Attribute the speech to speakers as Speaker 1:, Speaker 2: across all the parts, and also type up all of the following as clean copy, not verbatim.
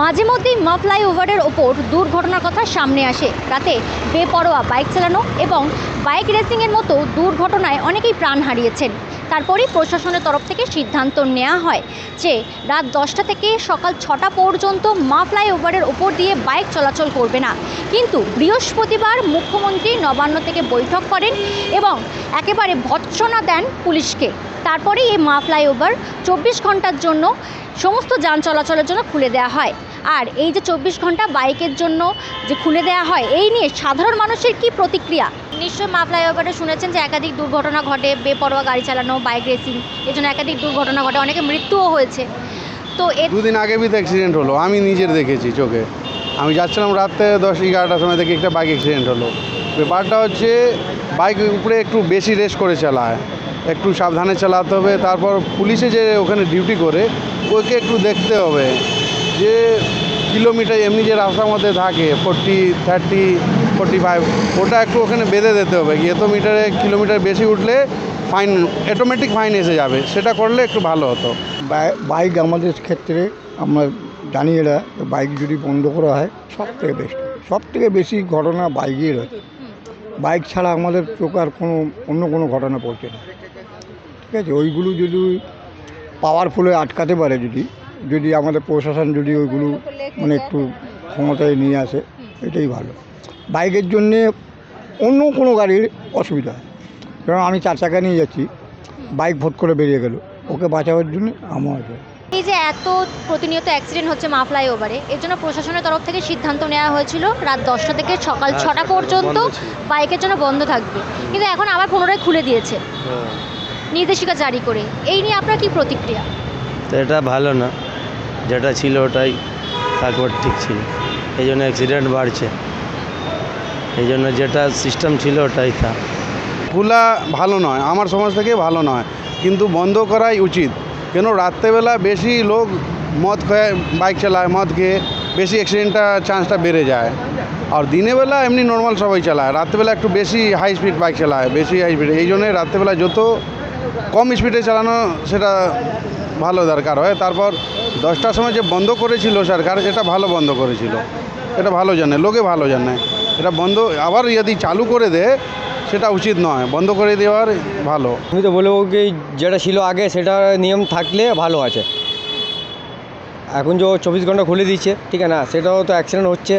Speaker 1: মাঝে মধ্যেই মা ফ্লাইওভারের ওপর দুর্ঘটনার কথা সামনে আসে। রাতে বেপরোয়া বাইক চালানো এবং বাইক রেসিংয়ের মতো দুর্ঘটনায় অনেকেই প্রাণ হারিয়েছেন। তারপরেই প্রশাসনের তরফ থেকে সিদ্ধান্ত নেওয়া হয় যে রাত 10টা থেকে সকাল 6টা পর্যন্ত মা ফ্লাইওভারের ওপর দিয়ে বাইক চলাচল করবে না। কিন্তু বৃহস্পতিবার মুখ্যমন্ত্রী নবান্ন থেকে বৈঠক করেন এবং একেবারে ভৎসনা দেন পুলিশকে। তারপরেই এই মা ফ্লাইওভার 24 ঘন্টার জন্য সমস্ত যান চলাচলের জন্য খুলে দেওয়া হয়। আর এই যে 24 ঘন্টা বাইকের জন্য যে খুলে দেওয়া হয়, এই নিয়ে সাধারণ মানুষের কি প্রতিক্রিয়া? নিশ্চয়ই মা ফ্লাইওভারে শুনেছেন যে একাধিক দুর্ঘটনা ঘটে, বেপরোয়া গাড়ি চালানো, বাইক রেসিং, এর জন্য একাধিক দুর্ঘটনা ঘটে, অনেকে মৃত্যুও হয়েছে। তো
Speaker 2: দুদিন আগে भी অ্যাক্সিডেন্ট হলো, আমি নিজের দেখেছি চোখে। আমি যাচ্ছিলাম রাতে 10-11টার সময় দেখি একটা বাইক অ্যাক্সিডেন্ট হলো। ব্যাপারটা হচ্ছে বাইকের উপরে একটু বেশি রেস করে চালায়, একটু সাবধানে চালাতে হবে। তারপর পুলিশে যে ওখানে ডিউটি করে ওকে একটু দেখতে হবে যে কিলোমিটার এমনি যে রাস্তার মধ্যে থাকে 40, 30, 45, ওটা একটু ওখানে বেঁধে দিতে হবে কি এত মিটারে কিলোমিটার বেশি উঠলে ফাইন, অটোমেটিক ফাইন এসে যাবে। সেটা করলে একটু ভালো হতো।
Speaker 3: বাইক আমাদের ক্ষেত্রে আমরা জানি এরা বাইক যদি বন্ধ করা হয় সব থেকে বেশি ঘটনা বাইকের হয়। বাইক ছাড়া আমাদের চোখ আর অন্য কোনো ঘটনা পড়ছে না। ঠিক আছে, ওইগুলো যদি পাওয়ারফুলে আটকাতে পারে, যদি আমাদের প্রশাসন যদি ওইগুলো মানে একটু ক্ষমতায় নিয়ে আসে, এটাই ভালো। বাইকের জন্যে অন্য কোনো গাড়ির অসুবিধা হয়, কারণ আমি 4 চাকা নিয়ে যাচ্ছি, বাইক ভোট করে বেরিয়ে গেল, ওকে বাঁচাবার জন্য আমার।
Speaker 1: এই যে এত প্রতিনিয়ত অ্যাক্সিডেন্ট হচ্ছে মা ফ্লাইওভারে, এর জন্য প্রশাসনের তরফ থেকে সিদ্ধান্ত নেওয়া হয়েছিল রাত 10টা থেকে সকাল 6টা পর্যন্ত বাইকের জন্য বন্ধ থাকবে, কিন্তু এখন আবার পুনরায় খুলে দিয়েছে নির্দেশিকা জারি করে। এই নিয়ে আপনার কি প্রতিক্রিয়া?
Speaker 4: তো এটা ভালো না, যেটা ছিল ওটাই তারপর ঠিক ছিল, এই জন্য অ্যাক্সিডেন্ট বাড়ছে। এই জন্য যেটা সিস্টেম ছিল ওটাই থাক।
Speaker 2: খোলা ভালো নয়, আমার সমাজ থেকে ভালো নয়, কিন্তু বন্ধ করাই উচিত। কেন রাত্রেবেলা বেশি লোক মদ খেয়ে বাইক চালায়, মদ খেয়ে বেশি অ্যাক্সিডেন্টটা চান্সটা বেড়ে যায়। আর দিনেবেলা এমনি নর্মাল সবাই চালায়, রাত্রেবেলা একটু বেশি হাই স্পিড বাইক চালায়, বেশি হাই স্পিডে। এই জন্যে রাত্রেবেলা যত কম স্পিডে চালানো সেটা ভালো দরকার হয়। তারপর 10টার সময় যে বন্ধ করেছিল সরকার, এটা ভালো বন্ধ করেছিল, এটা ভালো জানে, লোকে ভালো জানে। এটা বন্ধ আবার যদি চালু করে দেয় সেটা উচিত নয়, বন্ধ করে দেওয়ার ভালো।
Speaker 5: আমি তো বলবো কি যেটা ছিল আগে সেটা নিয়ম থাকলে ভালো আছে। এখন যে 24 ঘন্টা খুলে দিচ্ছে, ঠিক আছে না, সেটাও তো অ্যাক্সিডেন্ট হচ্ছে,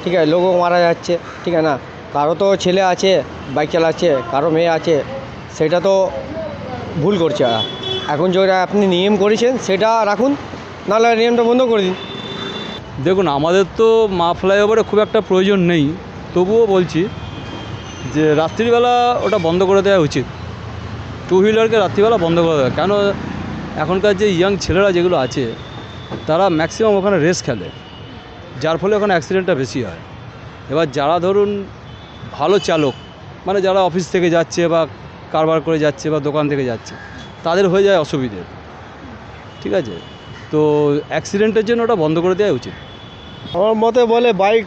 Speaker 5: ঠিক আছে, লোকও মারা যাচ্ছে, ঠিক আছে না। কারো তো ছেলে আছে বাইক চালাচ্ছে, কারো মেয়ে আছে, সেটা তো ভুল করছে। এখন যেটা আপনি নিয়ম করেছেন সেটা রাখুন, নাহলে নিয়মটা বন্ধ করে দিন।
Speaker 6: দেখুন, আমাদের তো মা ফ্লাইওভারে খুব একটা প্রয়োজন নেই, তবুও বলছি যে রাত্রিবেলা ওটা বন্ধ করে দেওয়া উচিত। 2 হুইলারকে রাত্রিবেলা বন্ধ করে দেওয়া, কেন এখনকার যে ইয়াং ছেলেরা যেগুলো আছে তারা ম্যাক্সিমাম ওখানে রেস খেলে, যার ফলে ওখানে অ্যাক্সিডেন্টটা বেশি হয়। এবার যারা ধরুন ভালো চালক, মানে যারা অফিস থেকে যাচ্ছে বা কারবার করে যাচ্ছে বা দোকান থেকে যাচ্ছে, তাদের হয়ে যায় অসুবিধে, ঠিক আছে। তো অ্যাক্সিডেন্টের জন্য ওটা বন্ধ করে দেওয়া উচিত।
Speaker 5: আমার মতে বলে বাইক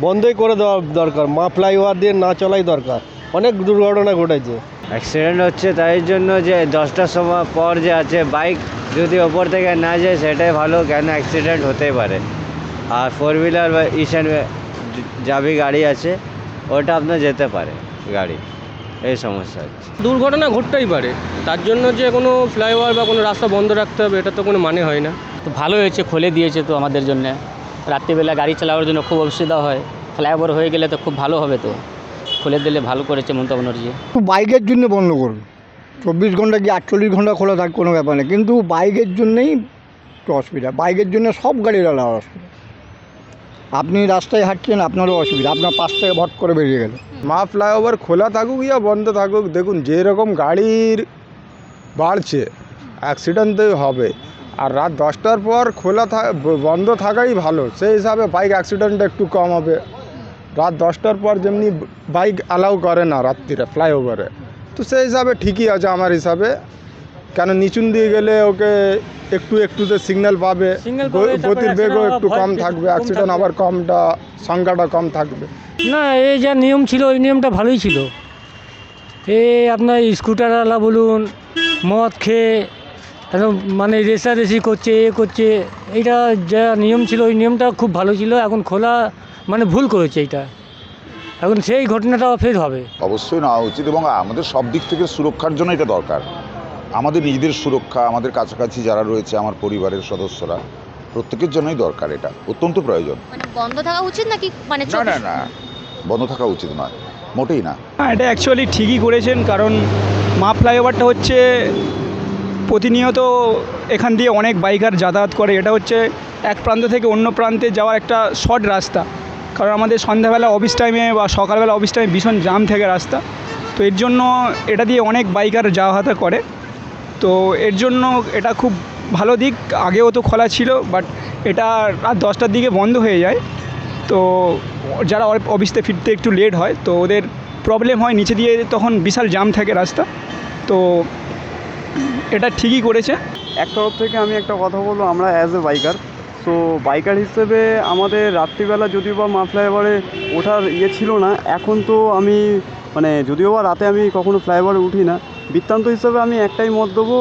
Speaker 5: বন্ধই করে দেওয়া দরকার, মা ফ্লাইওভার দিয়ে না চলাই দরকার। অনেক দুর্ঘটনা ঘটেছে,
Speaker 4: অ্যাক্সিডেন্ট হচ্ছে, তাই জন্য যে 10টার সময় পর যে আছে বাইক যদি ওপর থেকে না যায় সেটাই ভালো, কেন অ্যাক্সিডেন্ট হতেই পারে। আর 4 হুইলার বা যাবি গাড়ি আছে ওটা আপনার যেতে পারে গাড়ি, এই সমস্যা হচ্ছে।
Speaker 7: দুর্ঘটনা ঘটতেই পারে, তার জন্য যে কোনো ফ্লাইওভার বা কোনো রাস্তা বন্ধ রাখতে হবে এটা তো কোনো মানে হয় না।
Speaker 8: তো ভালো হয়েছে, খুলে দিয়েছে তো আমাদের জন্য। রাত্রিবেলা গাড়ি চালানোর জন্য খুব অসুবিধা হয়, ফ্লাইওভার হয়ে গেলে তো খুব ভালো হবে, তো খুলে দিলে ভালো করেছে মমতা ব্যানার্জি।
Speaker 3: বাইকের জন্য বন্ধ করুন, 24 ঘন্টা কি 48 ঘন্টা খোলা থাক কোনো ব্যাপার নেই, কিন্তু বাইকের জন্যেই তো অসুবিধা। বাইকের জন্য সব গাড়ির আলাদা অসুবিধা। আপনি রাস্তায় হাঁটছেন, আপনারও অসুবিধা, আপনার পাশ থেকে ভট করে বেরিয়ে গেল।
Speaker 2: মা ফ্লাইওভার খোলা থাকুক ইয়া বন্ধ থাকুক, দেখুন যেরকম গাড়ির বাড়ছে অ্যাক্সিডেন্ট তো হবে। আর রাত 10টার পর বন্ধ থাকাই ভালো, সেই হিসাবে বাইক অ্যাক্সিডেন্ট একটু কম হবে।
Speaker 9: রাত 10টার পর যেমনি বাইক অ্যালাউ করে না রাত্রিরে ফ্লাইওভারে, তো সেই হিসাবে ঠিকই আছে আমার হিসাবে। কেন নিচুন দিয়ে গেলে ওকে একটুতে সিগন্যাল পাবে, গতির বেগও একটু কম থাকবে, অ্যাক্সিডেন্ট আবার কমটা সংখ্যাটা কম থাকবে।
Speaker 7: না, এই যা নিয়ম ছিল ওই নিয়মটা ভালোই ছিল। আপনার স্কুটারওয়ালা বলুন, মদ খেয়ে একদম মানে রেসারেসি করছে, করছে, এইটা যা নিয়ম ছিল ওই নিয়মটা খুব ভালো ছিল। এখন খোলা মানে ভুল করেছে এইটা, এখন সেই ঘটনাটা ফের হবে।
Speaker 10: অবশ্যই নেওয়া উচিত এবং আমাদের সব দিক থেকে সুরক্ষার জন্য এটা দরকার। আমাদের নিজেদের সুরক্ষা, আমাদের কাছাকাছি যারা রয়েছে আমার পরিবারের সদস্যরা, প্রত্যেকের জন্যই দরকার, এটা অত্যন্ত প্রয়োজন।
Speaker 1: মানে বন্ধ থাকা উচিত নাকি মানে
Speaker 10: না বন্ধ থাকা উচিত নয়, মোটেই না।
Speaker 11: হ্যাঁ, এটা অ্যাকচুয়ালি ঠিকই করেছেন, কারণ মা ফ্লাইওভারটা হচ্ছে প্রতিনিয়ত এখান দিয়ে অনেক বাইকার যাতায়াত করে। এটা হচ্ছে এক প্রান্ত থেকে অন্য প্রান্তে যাওয়ার একটা শর্ট রাস্তা, কারণ আমাদের সন্ধ্যাবেলা অফিস টাইমে বা সকালবেলা অফিস টাইমে ভীষণ জাম থাকে রাস্তা, তো এর জন্য এটা দিয়ে অনেক বাইকার যাওয়া হাতা করে। তো এর জন্য এটা খুব ভালো দিক। আগেও তো খোলা ছিল, বাট এটা রাত 10টার দিকে বন্ধ হয়ে যায়, তো যারা অফিসে ফিরতে একটু লেট হয় তো ওদের প্রবলেম হয়, নিচে দিয়ে তখন বিশাল জাম থাকে রাস্তা। তো এটা ঠিকই করেছে।
Speaker 12: এক তরফ থেকে আমি একটা কথা বলবো, আমরা অ্যাজ এ বাইকার, তো বাইকার হিসেবে আমাদের রাত্রিবেলা যদিও বা মা ফ্লাইওভারে ওঠার ছিল না, এখন তো আমি মানে যদিও বা রাতে আমি কখনো ফ্লাইওভারে উঠি না, বৃত্তান্ত হিসেবে আমি একটাই মত দেবো,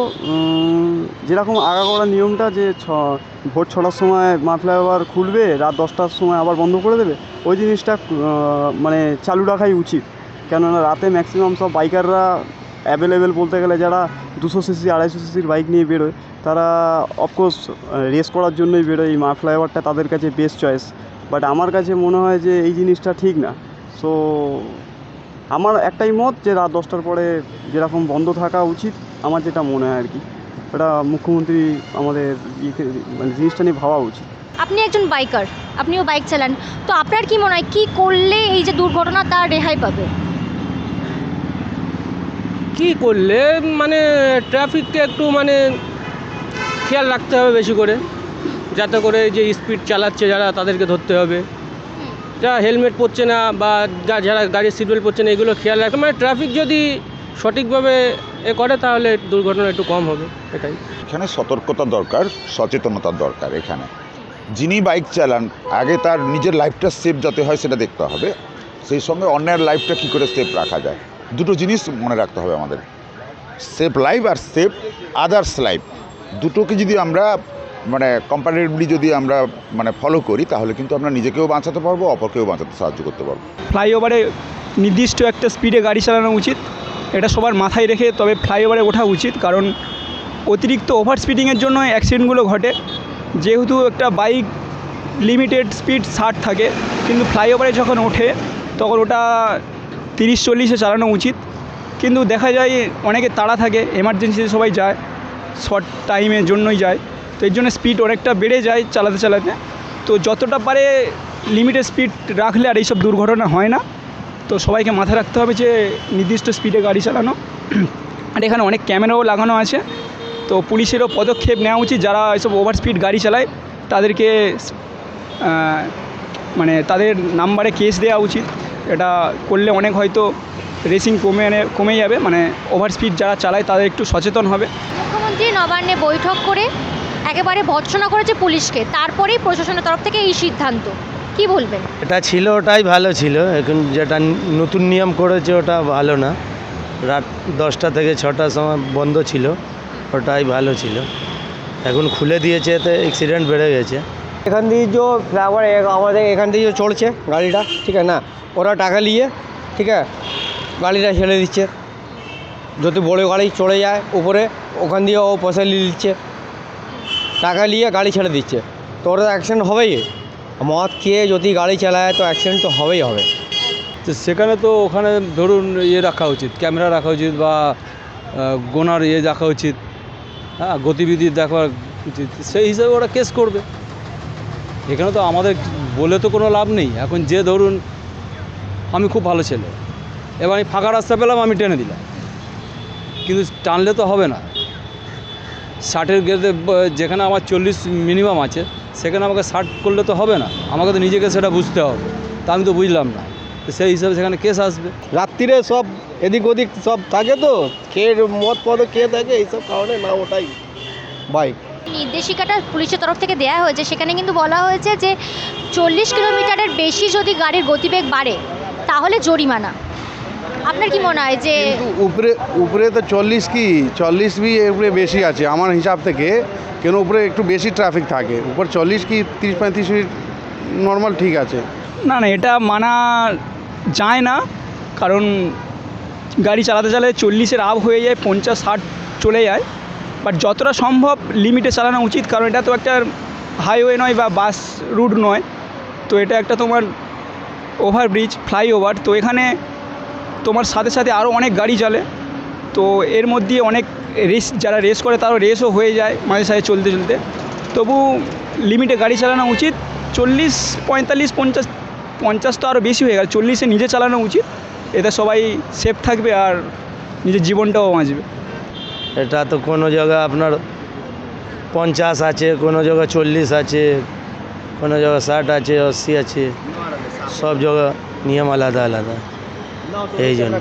Speaker 12: যেরকম আগাগোড়া নিয়মটা যে ভোর 6টার সময় মা ফ্লাইওভার খুলবে, রাত 10টার সময় আবার বন্ধ করে দেবে, ওই জিনিসটা মানে চালু রাখাই উচিত। কেননা রাতে ম্যাক্সিমাম সব বাইকাররা অ্যাভেলেবেল বলতে গেলে যারা 200 সিসি 250 সিসির বাইক নিয়ে বেরোয়, তারা অফকোর্স রেস করার জন্যই বেরোয়। এই মা ফ্লাইওভারটা তাদের কাছে বেস্ট চয়েস, বাট আমার কাছে মনে হয় যে এই জিনিসটা ঠিক না। সো আমার একটাই মত যে রাত 10টার পরে যেরকম বন্ধ থাকা উচিত, আমার যেটা মনে হয় আর কি, এটা মুখ্যমন্ত্রী আমাদের মানে জিনিসটা নিয়ে ভাবা উচিত।
Speaker 1: আপনি একজন বাইকার, আপনিও বাইক চালান, তো আপনার কি মনে হয় কি করলে এই যে দুর্ঘটনা তার রেহাই পাবে?
Speaker 7: কি করলে মানে ট্রাফিককে একটু মানে খেয়াল রাখতে হবে বেশি করে, যাতে করে যে স্পিড চালাচ্ছে যারা তাদেরকে ধরতে হবে, যারা হেলমেট পরছে না বা যারা গাড়ির সিট বেল্ট পরছে না, এগুলো খেয়াল রাখতে, মানে ট্রাফিক যদি সঠিকভাবে করে তাহলে দুর্ঘটনা একটু কম হবে, এটাই।
Speaker 10: এখানে সতর্কতার দরকার, সচেতনতার দরকার। এখানে যিনি বাইক চালান আগে তার নিজের লাইফটা সেফ যাতে হয় সেটা দেখতে হবে, সেই সঙ্গে অন্যের লাইফটা কী করে সেফ রাখা যায়, দুটো জিনিস মনে রাখতে হবে আমাদের। সেফ লাইফ আর সেফ আদার্স লাইফ, দুটোকে যদি আমরা মানে কম্পারেটিভলি যদি আমরা মানে ফলো করি, তাহলে কিন্তু আমরা নিজেকেও বাঁচাতে পারবো, অপরকেও বাঁচাতে সাহায্য করতে পারবো।
Speaker 11: ফ্লাইওভারে নির্দিষ্ট একটা স্পিডে গাড়ি চালানো উচিত, এটা সবার মাথায় রেখে তবে ফ্লাইওভারে ওঠা উচিত, কারণ অতিরিক্ত ওভার স্পিডিংয়ের জন্য অ্যাক্সিডেন্টগুলো ঘটে। যেহেতু একটা বাইক লিমিটেড স্পিড 60 থাকে, কিন্তু ফ্লাইওভারে যখন ওঠে তখন ওটা 30-40-এ চালানো উচিত। কিন্তু দেখা যায় অনেকে তাড়া থাকে, এমার্জেন্সিতে সবাই যায়, শর্ট টাইমের জন্যই যায়, তো এর জন্য স্পিড অনেকটা বেড়ে যায় চালাতে চালাতে। তো যতটা পারে লিমিটেড স্পিড রাখলে আর এইসব দুর্ঘটনা হয় না। তো সবাইকে মাথায় রাখতে হবে যে নির্দিষ্ট স্পিডে গাড়ি চালানো। আর এখানে অনেক ক্যামেরাও লাগানো আছে, তো পুলিশেরও পদক্ষেপ নেওয়া উচিত। যারা এইসব ওভার স্পিড গাড়ি চালায় তাদেরকে মানে তাদের নাম্বারে কেস দেওয়া উচিত। এটা করলে অনেক হয়তো রেসিং কমে যাবে, মানে ওভার স্পিড যারা চালায় তাদের একটু সচেতন হবে।
Speaker 1: মুখ্যমন্ত্রী নবান্নে বৈঠক করে একেবারে ভর্ৎসনা করেছে পুলিশকে, তারপরেই প্রশাসনের তরফ থেকে এই সিদ্ধান্ত, কি বলবেন?
Speaker 4: এটা ছিল ওটাই ভালো ছিল, এখন যেটা নতুন নিয়ম করেছে ওটা ভালো না। রাত 10টা থেকে 6টার সময় বন্ধ ছিল, ওটাই ভালো ছিল। এখন খুলে দিয়েছে, তো অ্যাক্সিডেন্ট বেড়ে গেছে।
Speaker 5: এখান থেকে যে ফ্লাইওভার আমাদের এখান থেকে যে চলছে গাড়িটা, ঠিক আছে না, ওরা টাকা নিয়ে ঠিক আছে গাড়িটা ছেড়ে দিচ্ছে। যদি বড় গাড়ি চড়ে যায় উপরে, ওখান দিয়ে ও পয়সা নিয়ে দিচ্ছে, টাকা নিয়ে গাড়ি ছেড়ে দিচ্ছে, তো ওরা অ্যাক্সিডেন্ট হবেই। মদ খেয়ে যদি গাড়ি চালায় তো অ্যাক্সিডেন্ট তো হবেই হবে।
Speaker 6: তো সেখানে তো ওখানে ধরুন রাখা উচিত, ক্যামেরা রাখা উচিত বা গোনার রাখা উচিত, হ্যাঁ, গতিবিধি দেখা উচিত, সেই হিসাবে ওরা কেস করবে। এখানে তো আমাদের বলে তো কোনো লাভ নেই। এখন যে ধরুন আমি খুব ভালো ছেলে, এবার আমি ফাঁকা রাস্তা পেলাম, আমি টেনে দিলাম, কিন্তু টানলে তো হবে না। 60-এর গেতে যেখানে আমার 40 মিনিমাম আছে, সেখানে আমাকে 60 করলে তো হবে না, আমাকে তো নিজেকে সেটা বুঝতে হবে। তা আমি তো বুঝলাম না, তো সেই হিসাবে সেখানে কেস আসবে।
Speaker 5: রাত্রিরে সব এদিক ওদিক সব থাকে তো, খেয়ে মদ পদ খেয়ে থাকে, এইসব কারণে না ওটাই বাইক।
Speaker 1: নির্দেশিকাটা পুলিশের তরফ থেকে দেওয়া হয়েছে, সেখানে কিন্তু বলা হয়েছে যে 40 কিলোমিটারের বেশি যদি গাড়ির গতিবেগ বাড়ে তাহলে জরিমানা। আপনার কি মনে হয় যে
Speaker 2: কিন্তু উপরে তো 40 भी উপরে বেশি আছে আমার হিসাব থেকে, কেন উপরে একটু বেশি ট্রাফিক থাকে, উপর 40 কি 30-35 মিনিট নর্মাল ঠিক আছে।
Speaker 11: না না, এটা মানা যায় না, কারণ গাড়ি চালাতে চালাতে 40-এর আপ হয়ে যায়, 50-60 চলে যায়। বাট যতটা সম্ভব লিমিটে চালানো উচিত, কারণ এটা তো একটা হাইওয়ে নয় বা বাস রুট নয়, তো এটা একটা তোমার ওভারব্রিজ, ফ্লাইওভার, তো এখানে তোমার সাথে সাথে আরও অনেক গাড়ি চলে, তো এর মধ্যে অনেক যারা রেস করে তারও রেসও হয়ে যায় মাঝে সাথে চলতে চলতে। তবু লিমিটে গাড়ি চালানো উচিত। 40, 45, 50 তো আরও বেশি হয়ে গেল, 40-এ নিজে চালানো উচিত, এতে সবাই সেফ থাকবে আর নিজের জীবনটাও বাঁচবে।
Speaker 5: এটা তো কোনো জায়গায় আপনার 50 আছে, কোনো জায়গায় 40 আছে, কোনো জায়গায় 60 আছে, 80 আছে, সব জায়গা নিয়ম আলাদা আলাদা। এই জন্য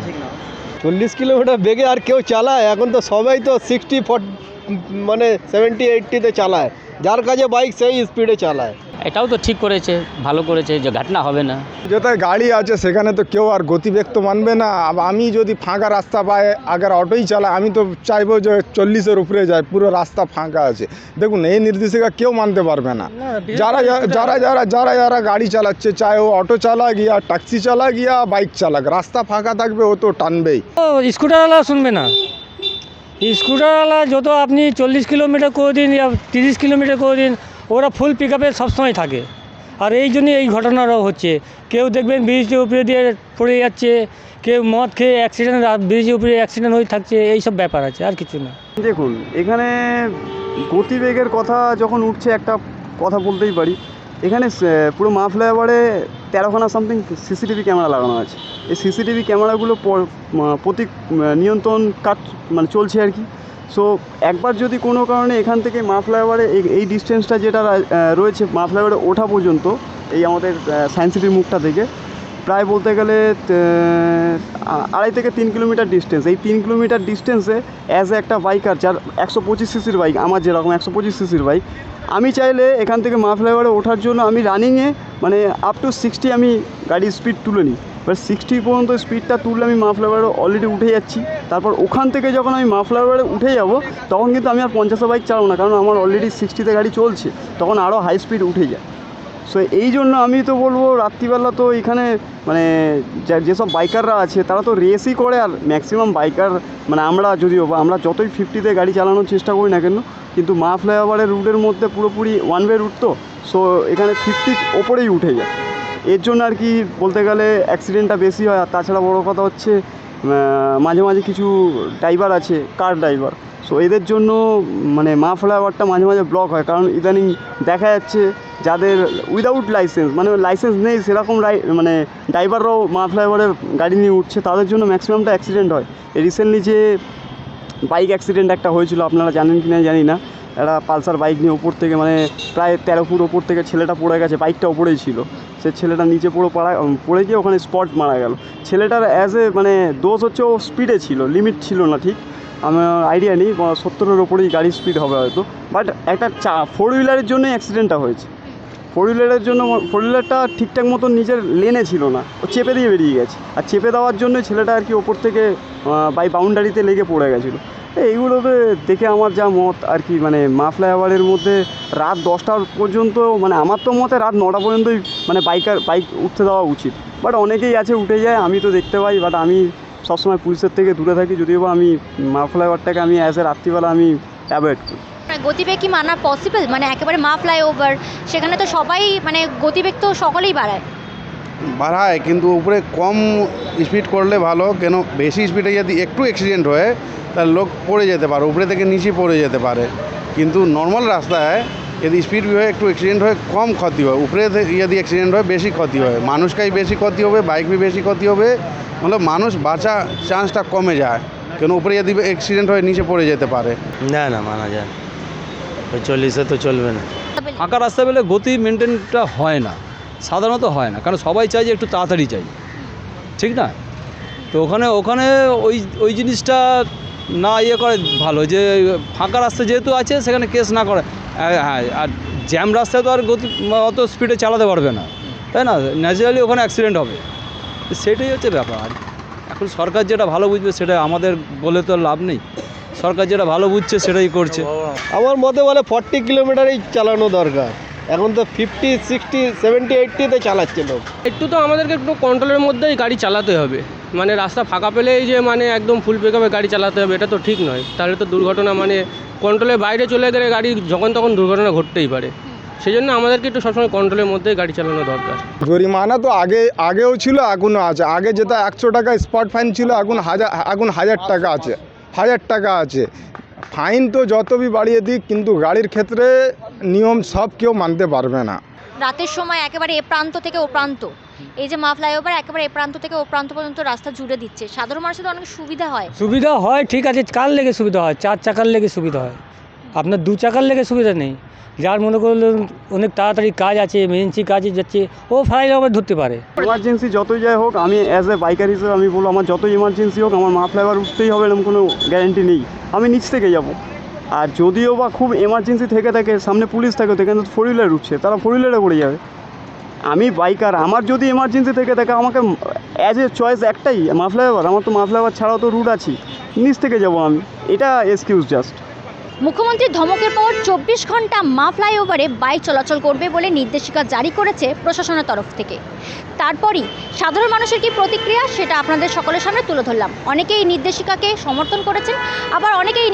Speaker 5: 40 কিলোমিটার বেগে আর কেউ চালায়? এখন তো সবাই তো 60-40 মানে 70-80-তে চালায়, যার কাছে বাইক সেই স্পিডে চালায়।
Speaker 8: এটাও তো ঠিক করেছে, ভালো করেছে, যে ঘটনা হবে না।
Speaker 9: যেটায় গাড়ি আছে সেখানে তো কেউ আর গতিবেগ তো মানবে না। আমি যদি ফাঁকা রাস্তা পাই, আগের অটোই চালাই, আমি তো চাইবো যে 40-এর উপরে যায়, পুরো রাস্তা ফাঁকা আছে। দেখুন, এই নির্দেশিকা কেউ মানতে পারবে না। যারা যারা যারা যারা যারা গাড়ি চালাচ্ছে, চাहे ও অটো চালা গিয়া, ট্যাক্সি চালা গিয়া, বাইক চালাক, রাস্তা ফাঁকা থাকবে ও তো টানবেই।
Speaker 7: স্কুটারওয়ালা শুনবে না। স্কুটারওয়ালা যত আপনি 40 কিলোমিটার করে দিন या 30 কিলোমিটার করে দিন, ওরা ফুল পিক আপে সবসময় থাকে। আর এই জন্যই এই ঘটনাটাও হচ্ছে। কেউ দেখবেন ব্রিজের উপরে দিয়ে পড়ে যাচ্ছে, কেউ মদ খেয়ে অ্যাক্সিডেন্ট, ব্রিজের উপরে অ্যাক্সিডেন্ট হয়ে থাকছে, এইসব ব্যাপার আছে, আর কিছু না।
Speaker 12: দেখুন, এখানে গতিবেগের কথা যখন উঠছে, একটা কথা বলতেই পারি। এখানে পুরো মা ফ্লাইওভারে 13খানা সামথিং সিসিটিভি ক্যামেরা লাগানো আছে। এই সিসিটিভি ক্যামেরাগুলো প্রতি নিয়ন্ত্রণ কাজ মানে চলছে আর কি। সো একবার যদি কোনো কারণে এখান থেকে মা ফ্লাইওভারে এই ডিস্টেন্সটা যেটা রয়েছে মা ফ্লাইওভারে ওঠা পর্যন্ত, এই আমাদের সায়েন্স সিটির মুখটা থেকে প্রায় বলতে গেলে 2.5 থেকে 3 কিলোমিটার ডিস্টেন্স। এই 3 কিলোমিটার ডিস্টেন্সে অ্যাজ একটা বাইকার, যার 125 সিসির বাইক, আমার যেরকম 125 সিসির বাইক, আমি চাইলে এখান থেকে মা ফ্লাইওভারে ওঠার জন্য আমি রানিংয়ে মানে আপ টু 60 আমি গাড়ির স্পিড তুলে নিই। এবার 60 পর্যন্ত স্পিডটা তুললে আমি মা ফ্লাইওভারে অলরেডি উঠে যাচ্ছি। তারপর ওখান থেকে যখন আমি মা ফ্লাইওভারে উঠে যাব, তখন কিন্তু আমি আর 50-এ বাইক চালাবো না, কারণ আমার অলরেডি 60-তে গাড়ি চলছে, তখন আরও হাই স্পিড উঠে যায়। সো এই জন্য আমি তো বলবো, রাত্রিবেলা তো এখানে মানে যেসব বাইকাররা আছে তারা তো রেসই করে। আর ম্যাক্সিমাম বাইকার মানে আমরা আমরা যতই 50-তে গাড়ি চালানোর চেষ্টা করি না কেন, কিন্তু মা ফ্লাইওভারের রুটের মধ্যে পুরোপুরি ওয়ান ওয়ে রুট, তো সো এখানে 50 ওপরেই উঠে যায়। এর জন্য আর কি বলতে গেলে অ্যাক্সিডেন্টটা বেশি হয়। আর তাছাড়া বড়ো কথা হচ্ছে, মাঝে মাঝে কিছু ড্রাইভার আছে, কার ড্রাইভার, সো এদের জন্য মানে মা ফ্লাইওভারটা মাঝে মাঝে ব্লক হয়। কারণ ইদানিং দেখা যাচ্ছে যাদের উইদাউট লাইসেন্স, মানে লাইসেন্স নেই সেরকম মানে ড্রাইভাররাও মা ফ্লাইওভারে গাড়ি নিয়ে উঠছে, তাদের জন্য ম্যাক্সিমামটা অ্যাক্সিডেন্ট হয়। রিসেন্টলি যে বাইক অ্যাক্সিডেন্ট একটা হয়েছিল, আপনারা জানেন কি না জানি না, একটা পালসার বাইক নিয়ে ওপর থেকে মানে প্রায় 13 ফুট ওপর থেকে ছেলেটা পড়ে গেছে, বাইকটা ওপরেই ছিল, সে ছেলেটা নিচে পড়ে গিয়ে ওখানে স্পট মারা গেল। ছেলেটার মানে দোষ হচ্ছে ও স্পিডে ছিল, লিমিট ছিল না ঠিক, আমার আইডিয়া নেই, 70-এর ওপরেই গাড়ির স্পিড হবে হয়তো। বাট একটা 4 হুইলারের জন্যই অ্যাক্সিডেন্টটা হয়েছে। 4 হুইলারটা ঠিকঠাক মতো নিজের লেনে ছিল না, ও চেপে দিয়ে বেরিয়ে গেছে। আর চেপে দেওয়ার জন্যই ছেলেটা আর কি ওপর থেকে বাউন্ডারিতে লেগে পড়ে গেছিলো। এইগুলোতে দেখে আমার যা মত আর কি, মানে মা ফ্লাইওভারের মধ্যে রাত 10টা পর্যন্ত, মানে আমার তো মতে রাত 9টা পর্যন্তই মানে বাইক উঠতে দেওয়া উচিত। বাট অনেকেই আছে উঠে যায়, আমি তো দেখতে পাই। বাট আমি সবসময় পুলিশের থেকে দূরে থাকি, যদিও বা আমি মা ফ্লাইওভারটাকে আমি অ্যাজ এ রাত্রিবেলা আমি অ্যাভয়েড করি।
Speaker 1: গতিবেগ কি মানা পসিবল? মানে একেবারে মা ফ্লাইওভার, সেখানে তো সবাই মানে গতিবেগ তো সকলেই
Speaker 2: বাড়ায়, কিন্তু উপরে কম স্পিড করলে ভালো। কেন বেশি স্পিডে যদি একটু অ্যাক্সিডেন্ট হয় তাহলে লোক পড়ে যেতে পারে, উপরে থেকে নিচে পড়ে যেতে পারে। কিন্তু নর্মাল রাস্তায় যদি স্পিড হয়, একটু অ্যাক্সিডেন্ট হয়, কম ক্ষতি হয়। উপরে যদি অ্যাক্সিডেন্ট হয় বেশি ক্ষতি হয়, মানুষকাই বেশি ক্ষতি হবে, বাইক भी বেশি ক্ষতি হবে, मतलब মানুষ বাঁচা চান্সটা কমে যায়। কেন উপরে যদি অ্যাক্সিডেন্ট হয় নিচে পড়ে যেতে পারে।
Speaker 5: না না, মানা যায় না, 40-এ তো চলবে না।
Speaker 6: ফাঁকা রাস্তা পেলে গতি মেনটেনটা হয় না, সাধারণত হয় না, কারণ সবাই চায় যে একটু তাড়াতাড়ি চাই, ঠিক না? তো ওখানে ওই জিনিসটা না করে ভালো, যে ফাঁকা রাস্তা যেহেতু আছে সেখানে কেস না করে। হ্যাঁ, আর জ্যাম রাস্তায় তো আর অত স্পিডে চালাতে পারবে না, তাই না? ন্যাচারালি ওখানে অ্যাক্সিডেন্ট হবে, সেটাই হচ্ছে ব্যাপার। এখন সরকার যেটা ভালো বুঝবে সেটা আমাদের বলে তো লাভ নেই, সরকার যেটা ভালো বুঝছে সেটাই করছে।
Speaker 5: আমার মতে বলে 40 কিলোমিটারই চালানো দরকার, এখন তো 50, 60, 70, 80-তে চালাচ্ছে লোক।
Speaker 7: একটু তো আমাদেরকে একটু কন্ট্রোলের মধ্যেই গাড়ি চালাতে হবে, মানে রাস্তা ফাঁকা পেলেই যে মানে একদম ফুল পিকআপে গাড়ি চালাতে হবে এটা তো ঠিক নয়, তাহলে তো দুর্ঘটনা মানে কন্ট্রোলের বাইরে চলে গেলে গাড়ি যখন তখন দুর্ঘটনা ঘটতেই পারে। সেই জন্য আমাদেরকে একটু সবসময় কন্ট্রোলের মধ্যেই গাড়ি চালানো দরকার।
Speaker 9: জরিমানা তো আগেও ছিল, এখনও আছে। আগে যেটা 100 টাকা স্পট ফাইন ছিল, এখন 1000 টাকা আছে, 1000 টাকা আছে। ফাইন তো যতই বাড়িয়ে দিক, কিন্তু গাড়ির ক্ষেত্রে নিয়ম সব কেউ মানতে পারবে না।
Speaker 1: রাতের সময় একেবারে এ প্রান্ত থেকে ও প্রান্ত, এই যে মা ফ্লাইওভার একেবারে এ প্রান্ত থেকে ও প্রান্ত পর্যন্ত রাস্তা জুড়ে দিচ্ছে, সাধারণ মানুষের তো অনেক সুবিধা হয়।
Speaker 13: সুবিধা হয় ঠিক আছে, কার লেগে সুবিধা হয়? 4 চাকার লেগে সুবিধা হয়, আপনার 2 চাকার লেগে সুবিধা নেই। যার মনে করলেন অনেক তাড়াতাড়ি কাজ আছে, এমার্জেন্সি কাজে যাচ্ছে, ও ফ্লাইওভার ধরতে পারে।
Speaker 12: এমার্জেন্সি যতই যাই হোক, আমি অ্যাজ এ বাইকার হিসেবে আমি বলবো, আমার যতই এমার্জেন্সি হোক আমার মা ফ্লাইওভার উঠতেই হবে, এরকম কোনো গ্যারেন্টি নেই। আমি নিচ থেকে যাব, আর যদিও বা খুব এমার্জেন্সি থেকে থাকে, সামনে পুলিশ থাকে, তো এখানে 4 হুইলার উঠছে, তারা 4 হুইলারে পড়ে যাবে। আমি বাইকার, আমার যদি এমার্জেন্সি থেকে থাকে, আমাকে অ্যাজ এ চয়েস একটাই মা ফ্লাইওভার। আমার তো মা ফ্লাইওভার ছাড়াও তো রুট আছে, নিচ থেকে যাব আমি, এটা এক্সকিউজ জাস্ট।
Speaker 1: মুখ্যমন্ত্রীর ধমকের পর 24 ঘন্টা মা ফ্লাইওভারে বাইক চলাচল করবে বলে নির্দেশিকা জারি করেছে প্রশাসনের তরফ থেকে। তারপরই সাধারণ মানুষের কি প্রতিক্রিয়া সেটা আপনাদের সকলের সামনে তুলে ধরলাম। অনেকেই এই নির্দেশিকাকে সমর্থন করেছেন, আবার অনেকেই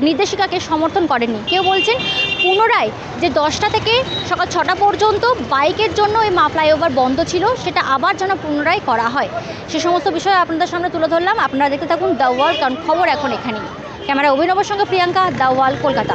Speaker 1: নির্দেশিকাকে সমর্থন করেননি। কেউ বলছেন পুনরায় যে 10টা থেকে সকাল 6টা পর্যন্ত বাইকের জন্য এই মা ফ্লাইওভার বন্ধ ছিল, সেটা আবার যেন পুনরায় করা হয়। সে সমস্ত বিষয় আপনাদের সামনে তুলে ধরলাম। আপনারা দেখতে থাকুন দ্য ওয়াল, কারণ খবর এখন এখানেই। ক্যামেরা অভিনবের সঙ্গে প্রিয়াঙ্কা, দ্য ওয়াল, কলকাতা।